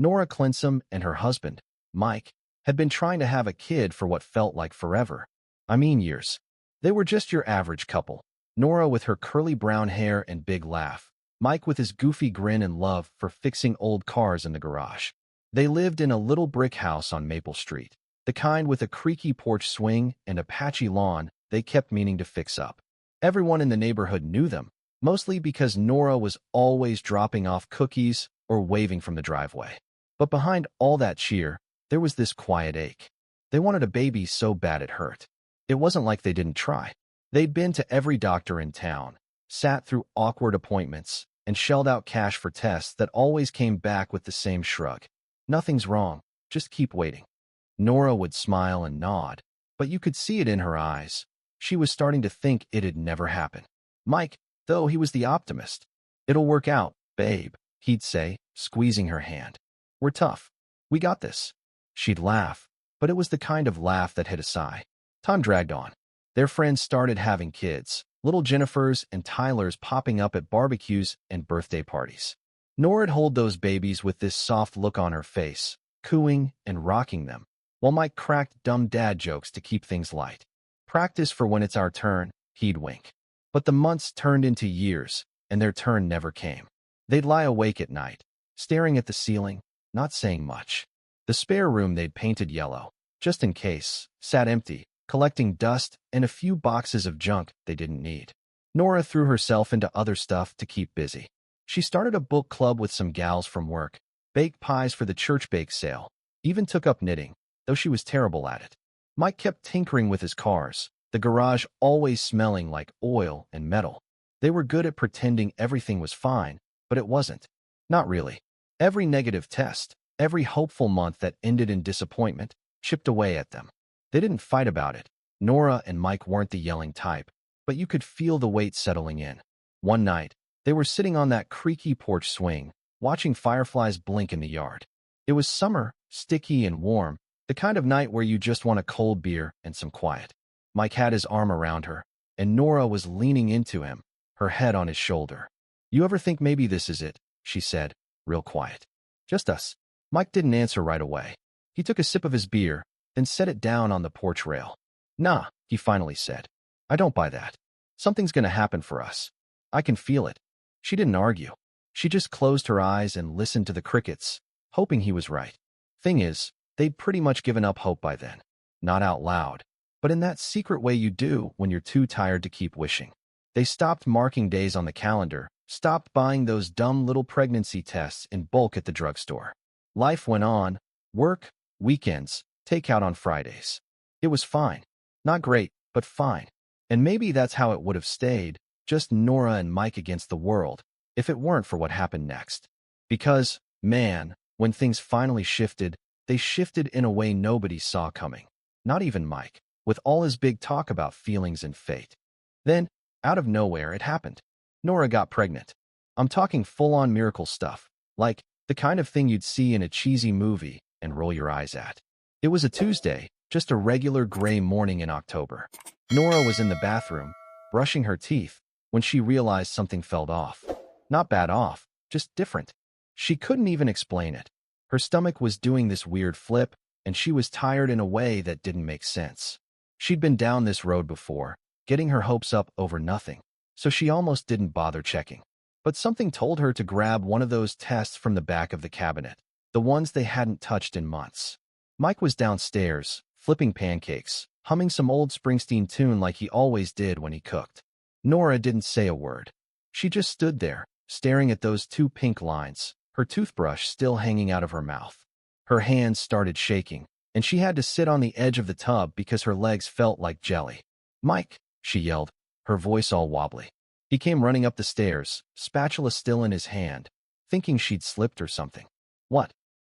Nora Clinsom and her husband, Mike, had been trying to have a kid for what felt like forever. I mean years. They were just your average couple. Nora with her curly brown hair and big laugh. Mike with his goofy grin and love for fixing old cars in the garage. They lived in a little brick house on Maple Street, the kind with a creaky porch swing and a patchy lawn they kept meaning to fix up. Everyone in the neighborhood knew them, mostly because Nora was always dropping off cookies or waving from the driveway. But behind all that cheer, there was this quiet ache. They wanted a baby so bad it hurt. It wasn't like they didn't try. They'd been to every doctor in town, sat through awkward appointments, and shelled out cash for tests that always came back with the same shrug. Nothing's wrong, just keep waiting. Nora would smile and nod, but you could see it in her eyes. She was starting to think it'd never happen. Mike, though, he was the optimist. It'll work out, babe, he'd say, squeezing her hand. We're tough. We got this. She'd laugh, but it was the kind of laugh that hit a sigh. Time dragged on. Their friends started having kids, little Jennifers and Tylers popping up at barbecues and birthday parties. Nora'd hold those babies with this soft look on her face, cooing and rocking them, while Mike cracked dumb dad jokes to keep things light. Practice for when it's our turn, he'd wink. But the months turned into years, and their turn never came. They'd lie awake at night, staring at the ceiling, not saying much. The spare room they'd painted yellow, just in case, sat empty, collecting dust and a few boxes of junk they didn't need. Nora threw herself into other stuff to keep busy. She started a book club with some gals from work, baked pies for the church bake sale, even took up knitting, though she was terrible at it. Mike kept tinkering with his cars, the garage always smelling like oil and metal. They were good at pretending everything was fine, but it wasn't. Not really. Every negative test, every hopeful month that ended in disappointment, chipped away at them. They didn't fight about it. Nora and Mike weren't the yelling type, but you could feel the weight settling in. One night, they were sitting on that creaky porch swing, watching fireflies blink in the yard. It was summer, sticky and warm, the kind of night where you just want a cold beer and some quiet. Mike had his arm around her, and Nora was leaning into him, her head on his shoulder. You ever think maybe this is it? She said, real quiet. Just us. Mike didn't answer right away. He took a sip of his beer, then set it down on the porch rail. Nah, he finally said. I don't buy that. Something's gonna happen for us. I can feel it. She didn't argue. She just closed her eyes and listened to the crickets, hoping he was right. Thing is, they'd pretty much given up hope by then. Not out loud, but in that secret way you do when you're too tired to keep wishing. They stopped marking days on the calendar, stopped buying those dumb little pregnancy tests in bulk at the drugstore. Life went on, work, weekends, takeout on Fridays. It was fine. Not great, but fine. And maybe that's how it would have stayed, just Nora and Mike against the world, if it weren't for what happened next. Because, man, when things finally shifted, they shifted in a way nobody saw coming. Not even Mike, with all his big talk about feelings and fate. Then, out of nowhere, it happened. Nora got pregnant. I'm talking full-on miracle stuff, like the kind of thing you'd see in a cheesy movie and roll your eyes at. It was a Tuesday, just a regular gray morning in October. Nora was in the bathroom, brushing her teeth, when she realized something felt off. Not bad off, just different. She couldn't even explain it. Her stomach was doing this weird flip, and she was tired in a way that didn't make sense. She'd been down this road before, getting her hopes up over nothing, so she almost didn't bother checking. But something told her to grab one of those tests from the back of the cabinet, the ones they hadn't touched in months. Mike was downstairs, flipping pancakes, humming some old Springsteen tune like he always did when he cooked. Nora didn't say a word. She just stood there, staring at those two pink lines, her toothbrush still hanging out of her mouth. Her hands started shaking, and she had to sit on the edge of the tub because her legs felt like jelly. Mike, she yelled, her voice all wobbly. He came running up the stairs, spatula still in his hand, thinking she'd slipped or something.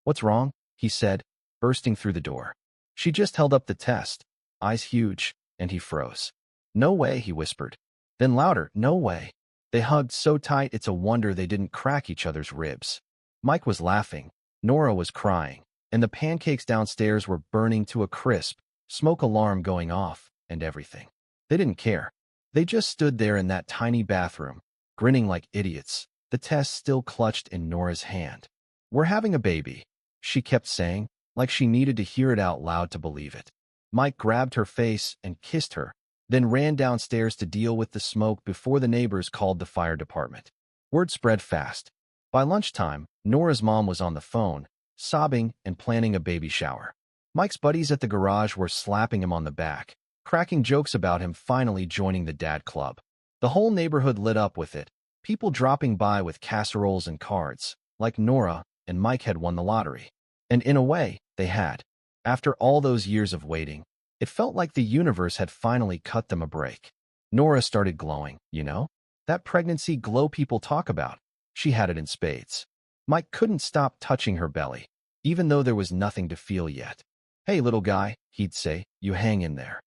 What's wrong? He said, bursting through the door. She just held up the test, eyes huge, and he froze. No way, he whispered. Then louder, no way. They hugged so tight it's a wonder they didn't crack each other's ribs. Mike was laughing, Nora was crying, and the pancakes downstairs were burning to a crisp, smoke alarm going off, and everything. They didn't care. They just stood there in that tiny bathroom, grinning like idiots, the test still clutched in Nora's hand. We're having a baby, she kept saying, like she needed to hear it out loud to believe it. Mike grabbed her face and kissed her, then ran downstairs to deal with the smoke before the neighbors called the fire department. Word spread fast. By lunchtime, Nora's mom was on the phone, sobbing and planning a baby shower. Mike's buddies at the garage were slapping him on the back, cracking jokes about him finally joining the dad club. The whole neighborhood lit up with it, people dropping by with casseroles and cards, like Nora and Mike had won the lottery. And in a way, they had. After all those years of waiting, it felt like the universe had finally cut them a break. Nora started glowing, you know? That pregnancy glow people talk about. She had it in spades. Mike couldn't stop touching her belly, even though there was nothing to feel yet. Hey, little guy, he'd say, you hang in there.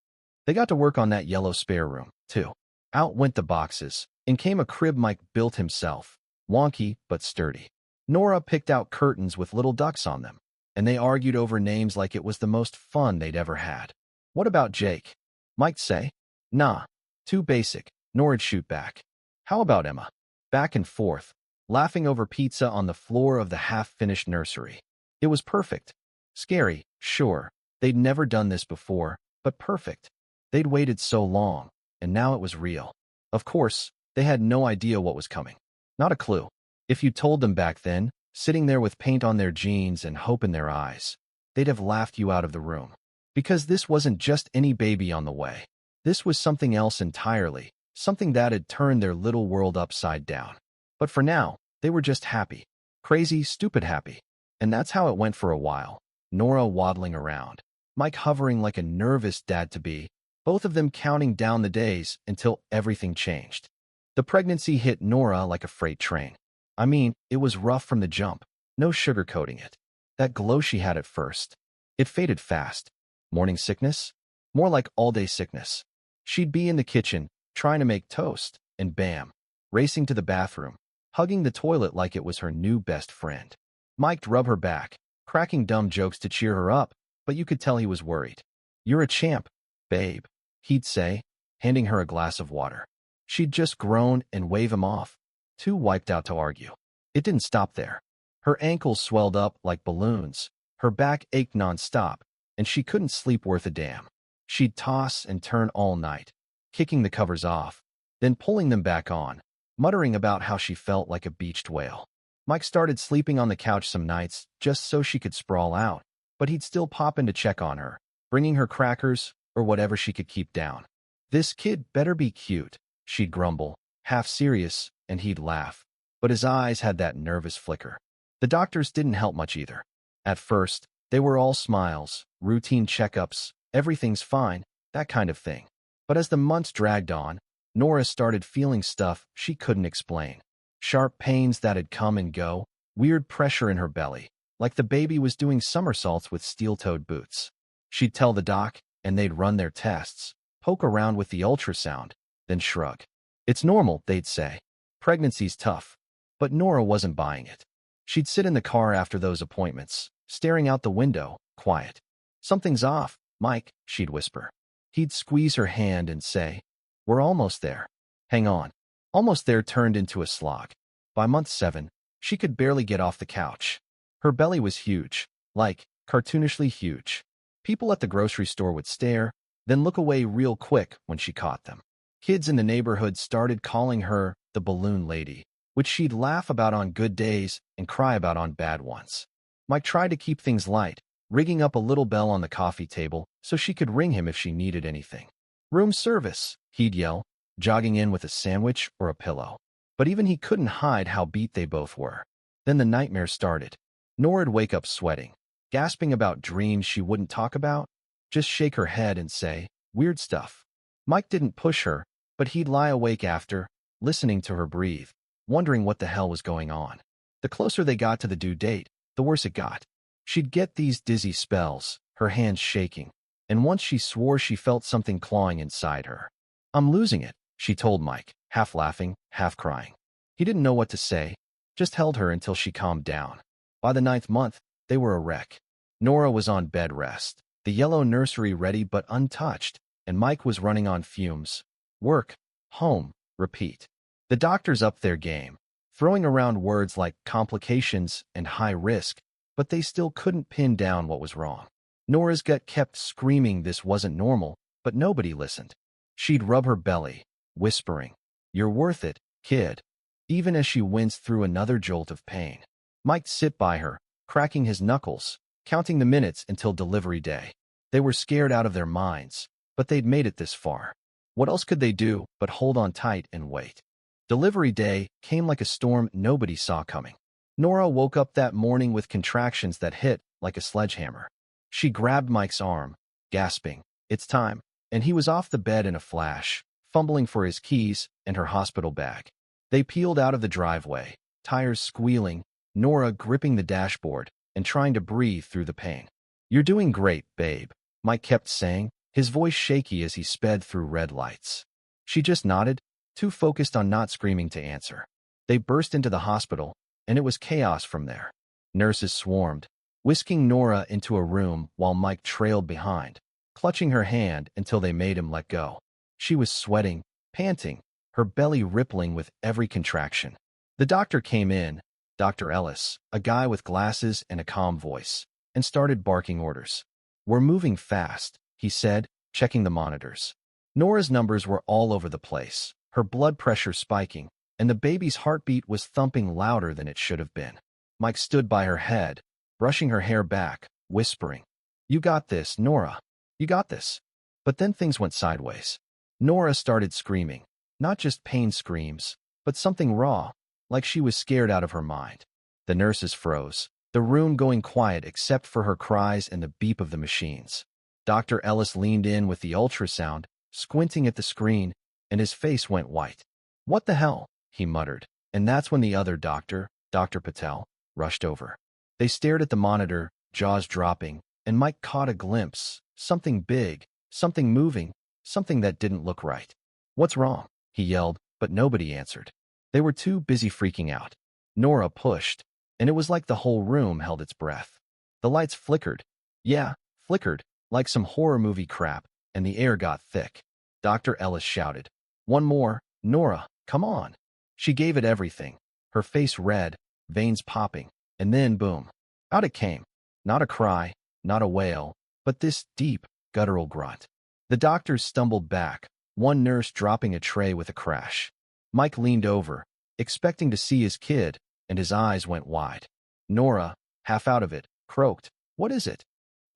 They got to work on that yellow spare room, too. Out went the boxes, and came a crib Mike built himself, wonky but sturdy. Nora picked out curtains with little ducks on them, and they argued over names like it was the most fun they'd ever had. What about Jake? Mike'd say. Nah, too basic, Nora'd shoot back. How about Emma? Back and forth, laughing over pizza on the floor of the half-finished nursery. It was perfect. Scary, sure. They'd never done this before, but perfect. They'd waited so long, and now it was real. Of course, they had no idea what was coming. Not a clue. If you told them back then, sitting there with paint on their jeans and hope in their eyes, they'd have laughed you out of the room. Because this wasn't just any baby on the way. This was something else entirely, something that had turned their little world upside down. But for now, they were just happy. Crazy, stupid happy. And that's how it went for a while. Nora waddling around, Mike hovering like a nervous dad-to-be, both of them counting down the days until everything changed. The pregnancy hit Nora like a freight train. I mean, it was rough from the jump, no sugarcoating it. That glow she had at first, it faded fast. Morning sickness? More like all-day sickness. She'd be in the kitchen, trying to make toast, and bam, racing to the bathroom, hugging the toilet like it was her new best friend. Mike'd rub her back, cracking dumb jokes to cheer her up, but you could tell he was worried. You're a champ, babe, he'd say, handing her a glass of water. She'd just groan and wave him off, too wiped out to argue. It didn't stop there. Her ankles swelled up like balloons, her back ached nonstop, and she couldn't sleep worth a damn. She'd toss and turn all night, kicking the covers off, then pulling them back on, muttering about how she felt like a beached whale. Mike started sleeping on the couch some nights just so she could sprawl out, but he'd still pop in to check on her, bringing her crackers or whatever she could keep down. This kid better be cute, she'd grumble, half serious, and he'd laugh. But his eyes had that nervous flicker. The doctors didn't help much either. At first, they were all smiles, routine checkups, everything's fine, that kind of thing. But as the months dragged on, Nora started feeling stuff she couldn't explain. Sharp pains that'd come and go, weird pressure in her belly, like the baby was doing somersaults with steel-toed boots. She'd tell the doc, and they'd run their tests, poke around with the ultrasound, then shrug. It's normal, they'd say. Pregnancy's tough. But Nora wasn't buying it. She'd sit in the car after those appointments, staring out the window, quiet. Something's off, Mike, she'd whisper. He'd squeeze her hand and say, we're almost there. Hang on. Almost there turned into a slog. By month 7, she could barely get off the couch. Her belly was huge, like, cartoonishly huge. People at the grocery store would stare, then look away real quick when she caught them. Kids in the neighborhood started calling her the balloon lady, which she'd laugh about on good days and cry about on bad ones. Mike tried to keep things light, rigging up a little bell on the coffee table so she could ring him if she needed anything. Room service, he'd yell, jogging in with a sandwich or a pillow. But even he couldn't hide how beat they both were. Then the nightmare started. Nora'd wake up sweating, gasping about dreams she wouldn't talk about, just shake her head and say, weird stuff. Mike didn't push her, but he'd lie awake after, listening to her breathe, wondering what the hell was going on. The closer they got to the due date, the worse it got. She'd get these dizzy spells, her hands shaking, and once she swore she felt something clawing inside her. I'm losing it, she told Mike, half laughing, half crying. He didn't know what to say, just held her until she calmed down. By the 9th month, they were a wreck. Nora was on bed rest, the yellow nursery ready but untouched, and Mike was running on fumes. Work, home, repeat. The doctors upped their game, throwing around words like complications and high risk, but they still couldn't pin down what was wrong. Nora's gut kept screaming this wasn't normal, but nobody listened. She'd rub her belly, whispering, "You're worth it, kid," even as she winced through another jolt of pain. Mike sit by her, cracking his knuckles, counting the minutes until delivery day. They were scared out of their minds, but they'd made it this far. What else could they do but hold on tight and wait? Delivery day came like a storm nobody saw coming. Nora woke up that morning with contractions that hit like a sledgehammer. She grabbed Mike's arm, gasping, "It's time," and he was off the bed in a flash, fumbling for his keys and her hospital bag. They peeled out of the driveway, tires squealing, Nora gripping the dashboard and trying to breathe through the pain. "You're doing great, babe," Mike kept saying, his voice shaky as he sped through red lights. She just nodded, too focused on not screaming to answer. They burst into the hospital, and it was chaos from there. Nurses swarmed, whisking Nora into a room while Mike trailed behind, clutching her hand until they made him let go. She was sweating, panting, her belly rippling with every contraction. The doctor came in, Dr. Ellis, a guy with glasses and a calm voice, and started barking orders. "We're moving fast," he said, checking the monitors. Nora's numbers were all over the place, her blood pressure spiking, and the baby's heartbeat was thumping louder than it should have been. Mike stood by her head, brushing her hair back, whispering, "You got this, Nora. You got this." But then things went sideways. Nora started screaming, not just pain screams, but something raw, like she was scared out of her mind. The nurses froze, the room going quiet except for her cries and the beep of the machines. Dr. Ellis leaned in with the ultrasound, squinting at the screen, and his face went white. "What the hell?" he muttered, and that's when the other doctor, Dr. Patel, rushed over. They stared at the monitor, jaws dropping, and Mike caught a glimpse, something big, something moving, something that didn't look right. "What's wrong?" he yelled, but nobody answered. They were too busy freaking out. Nora pushed, and it was like the whole room held its breath. The lights flickered. Yeah, flickered, like some horror movie crap, and the air got thick. Dr. Ellis shouted, "One more, Nora, come on." She gave it everything, her face red, veins popping, and then boom. Out it came. Not a cry, not a wail, but this deep, guttural grunt. The doctors stumbled back, one nurse dropping a tray with a crash. Mike leaned over, expecting to see his kid, and his eyes went wide. Nora, half out of it, croaked, "What is it?"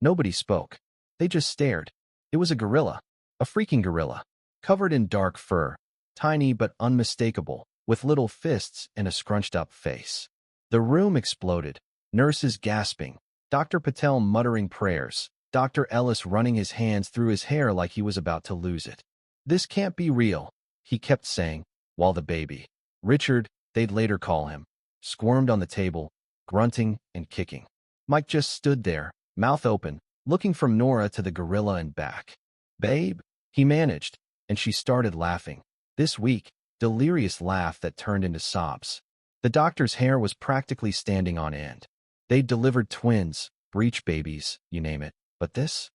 Nobody spoke. They just stared. It was a gorilla, a freaking gorilla, covered in dark fur, tiny but unmistakable, with little fists and a scrunched-up face. The room exploded, nurses gasping, Dr. Patel muttering prayers, Dr. Ellis running his hands through his hair like he was about to lose it. "This can't be real," he kept saying, while the baby, Richard, they'd later call him, squirmed on the table, grunting and kicking. Mike just stood there, mouth open, looking from Nora to the gorilla and back. "Babe," he managed, and she started laughing. This weak, delirious laugh that turned into sobs. The doctor's hair was practically standing on end. They'd delivered twins, breech babies, you name it, but this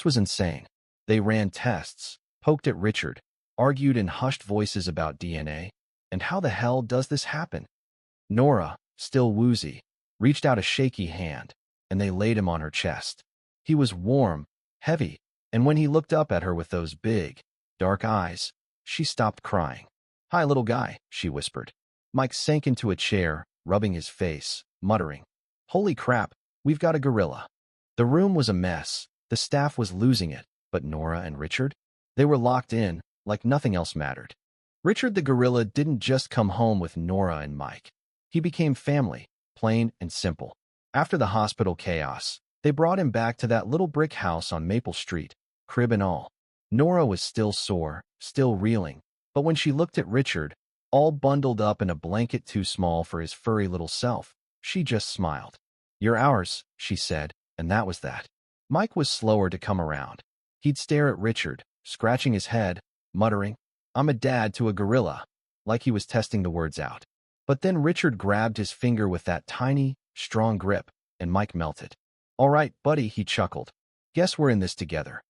was insane. They ran tests, poked at Richard, argued in hushed voices about DNA, and how the hell does this happen? Nora, still woozy, reached out a shaky hand, and they laid him on her chest. He was warm, heavy, and when he looked up at her with those big, dark eyes, she stopped crying. "Hi, little guy," she whispered. Mike sank into a chair, rubbing his face, muttering, "Holy crap, we've got a gorilla." The room was a mess. The staff was losing it, but Nora and Richard? They were locked in, like nothing else mattered. Richard the gorilla didn't just come home with Nora and Mike. He became family, plain and simple. After the hospital chaos, they brought him back to that little brick house on Maple Street, crib and all. Nora was still sore, still reeling, but when she looked at Richard, all bundled up in a blanket too small for his furry little self, she just smiled. "You're ours," she said, and that was that. Mike was slower to come around. He'd stare at Richard, scratching his head, muttering, "I'm a dad to a gorilla," like he was testing the words out. But then Richard grabbed his finger with that tiny, strong grip, and Mike melted. "All right, buddy," he chuckled. "Guess we're in this together."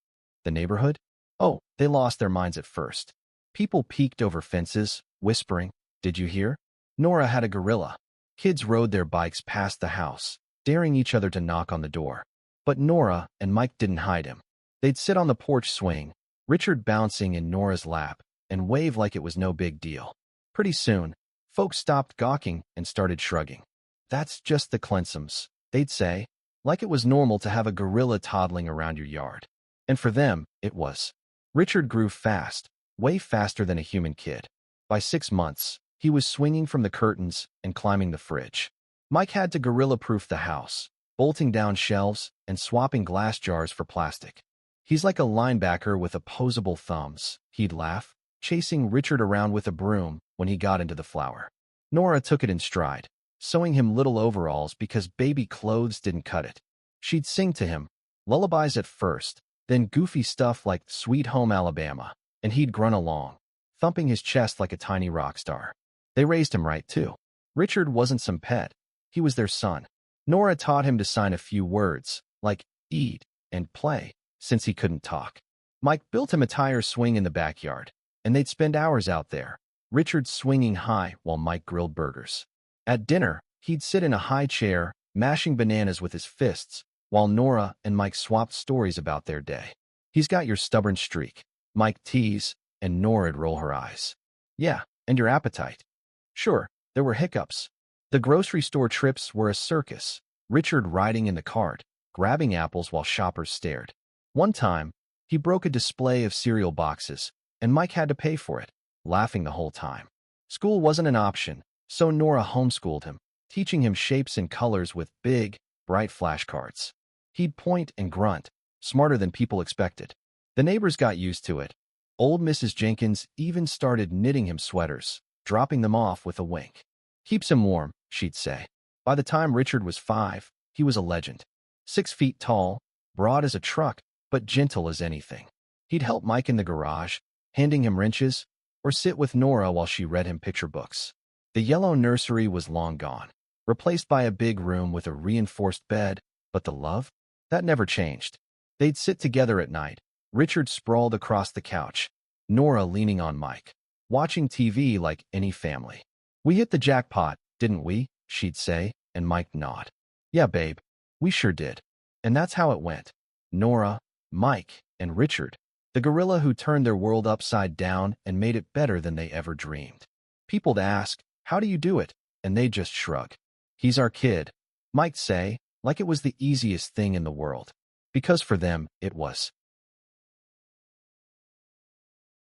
The neighborhood? Oh, they lost their minds at first. People peeked over fences, whispering, "Did you hear? Nora had a gorilla." Kids rode their bikes past the house, daring each other to knock on the door. But Nora and Mike didn't hide him. They'd sit on the porch swing, Richard bouncing in Nora's lap, and wave like it was no big deal. Pretty soon, folks stopped gawking and started shrugging. "That's just the Clensoms," they'd say, like it was normal to have a gorilla toddling around your yard. And for them, it was. Richard grew fast, way faster than a human kid. By 6 months, he was swinging from the curtains and climbing the fridge. Mike had to gorilla-proof the house, bolting down shelves and swapping glass jars for plastic. "He's like a linebacker with opposable thumbs," he'd laugh, chasing Richard around with a broom when he got into the flour. Nora took it in stride, sewing him little overalls because baby clothes didn't cut it. She'd sing to him, lullabies at first, then goofy stuff like Sweet Home Alabama, and he'd grunt along, thumping his chest like a tiny rock star. They raised him right, too. Richard wasn't some pet. He was their son. Nora taught him to sign a few words, like eat and play, since he couldn't talk. Mike built him a tire swing in the backyard, and they'd spend hours out there, Richard swinging high while Mike grilled burgers. At dinner, he'd sit in a high chair, mashing bananas with his fists, while Nora and Mike swapped stories about their day. "He's got your stubborn streak," Mike tease, and Nora'd roll her eyes. "Yeah, and your appetite." Sure, there were hiccups. The grocery store trips were a circus, Richard riding in the cart, grabbing apples while shoppers stared. One time, he broke a display of cereal boxes, and Mike had to pay for it, laughing the whole time. School wasn't an option, so Nora homeschooled him, teaching him shapes and colors with big, bright flashcards. He'd point and grunt, smarter than people expected. The neighbors got used to it. Old Mrs. Jenkins even started knitting him sweaters, dropping them off with a wink. "Keeps him warm," she'd say. By the time Richard was 5, he was a legend. 6 feet tall, broad as a truck, but gentle as anything. He'd help Mike in the garage, handing him wrenches, or sit with Nora while she read him picture books. The yellow nursery was long gone, replaced by a big room with a reinforced bed, but the love? That never changed. They'd sit together at night, Richard sprawled across the couch, Nora leaning on Mike, watching TV like any family. "We hit the jackpot, didn't we?" she'd say, and Mike nod. "Yeah, babe, we sure did." And that's how it went. Nora, Mike, and Richard, the gorilla who turned their world upside down and made it better than they ever dreamed. People'd ask, "How do you do it?" And they'd just shrug. "He's our kid," Mike'd say, like it was the easiest thing in the world. Because for them, it was.